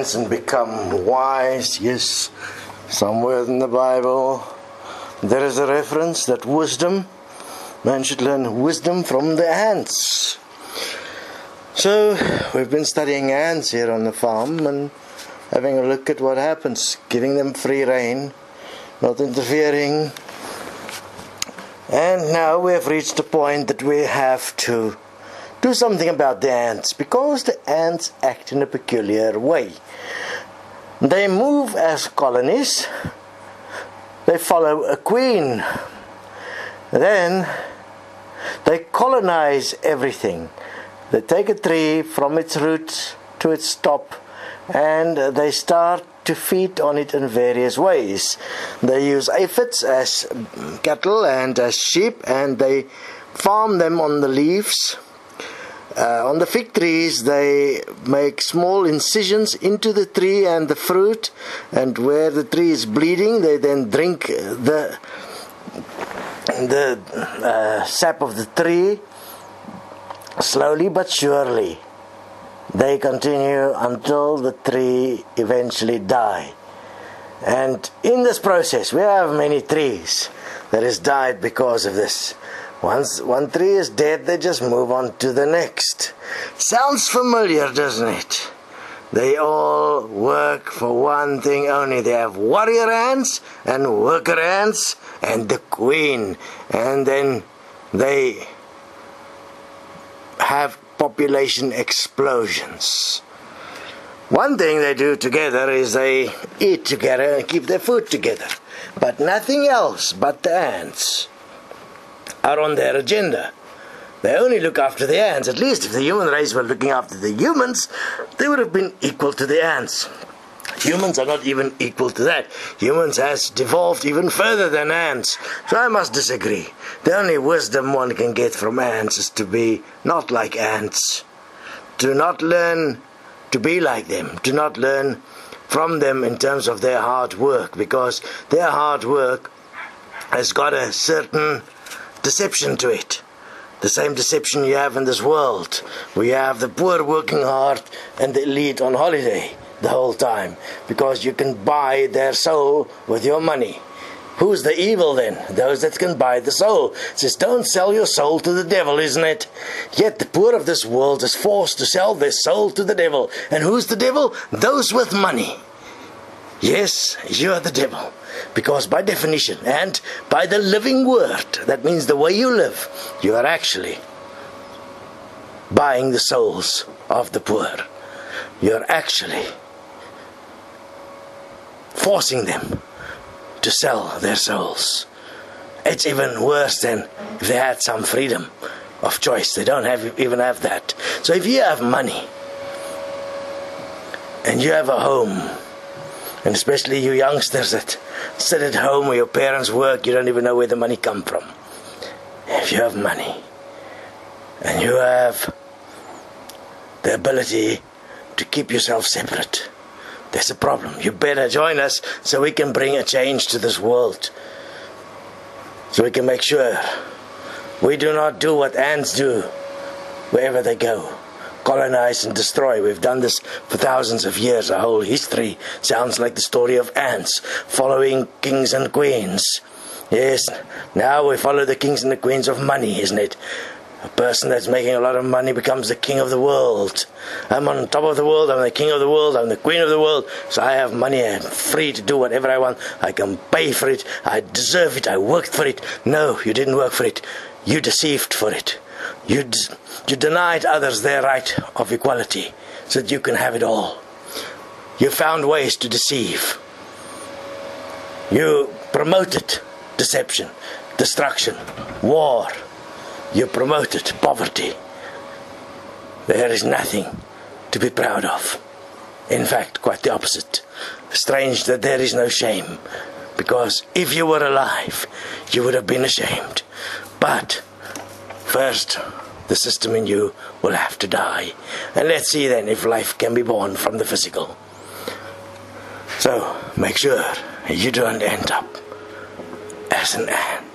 ants and become wise. Yes, somewhere in the Bible there is a reference that man should learn wisdom from the ants. So we've been studying ants here on the farm and having a look at what happens, giving them free rein, not interfering. And now we have reached a point that we have to do something about the ants, because the ants act in a peculiar way. They move as colonies. They follow a queen. Then they colonize everything. They take a tree from its roots to its top and they start to feed on it in various ways. They use aphids as cattle and as sheep, and they farm them on the leaves. On the fig trees they make small incisions into the tree and the fruit, and where the tree is bleeding they then drink the sap of the tree. Slowly but surely they continue until the tree eventually dies. And in this process we have many trees that has died because of this. Once one tree is dead, they just move on to the next. Sounds familiar, doesn't it? They all work for one thing only. They have warrior ants and worker ants and the queen. And then they have population explosions. One thing they do together is they eat together and keep their food together. But nothing else but the ants are on their agenda. They only look after the ants. At least if the human race were looking after the humans, they would have been equal to the ants. Humans are not even equal to that. Humans has devolved even further than ants. So I must disagree. The only wisdom one can get from ants is to be not like ants. To not learn to be like them. To not learn from them in terms of their hard work. Because their hard work has got a certain deception to it. The same deception you have in this world. We have the poor working hard and the elite on holiday the whole time, because you can buy their soul with your money. Who's the evil then? Those that can buy the soul. It says, don't sell your soul to the devil, isn't it? Yet the poor of this world is forced to sell their soul to the devil. And who's the devil? Those with money. Yes, you are the devil. Because by definition and by the living word, that means the way you live, you are actually buying the souls of the poor. You're actually forcing them to sell their souls. It's even worse than if they had some freedom of choice. They don't even have that. So if you have money and you have a home, and especially you youngsters that sit at home where your parents work, you don't even know where the money comes from. If you have money and you have the ability to keep yourself separate, there's a problem. You better join us so we can bring a change to this world. So we can make sure we do not do what ants do wherever they go. Colonize and destroy. We've done this for thousands of years. Our whole history sounds like the story of ants following kings and queens. Yes, now we follow the kings and the queens of money, isn't it? A person that's making a lot of money becomes the king of the world. I'm on top of the world, I'm the king of the world, I'm the queen of the world. So I have money, I'm free to do whatever I want. I can pay for it, I deserve it, I worked for it. No, you didn't work for it. You deceived for it. You denied others their right of equality so that you can have it all. You found ways to deceive. You promoted deception, destruction, war. You promoted poverty. There is nothing to be proud of. In fact, quite the opposite. Strange that there is no shame, because if you were alive, you would have been ashamed. But first, the system in you will have to die. And let's see then if life can be born from the physical. So, make sure you don't end up as an ant.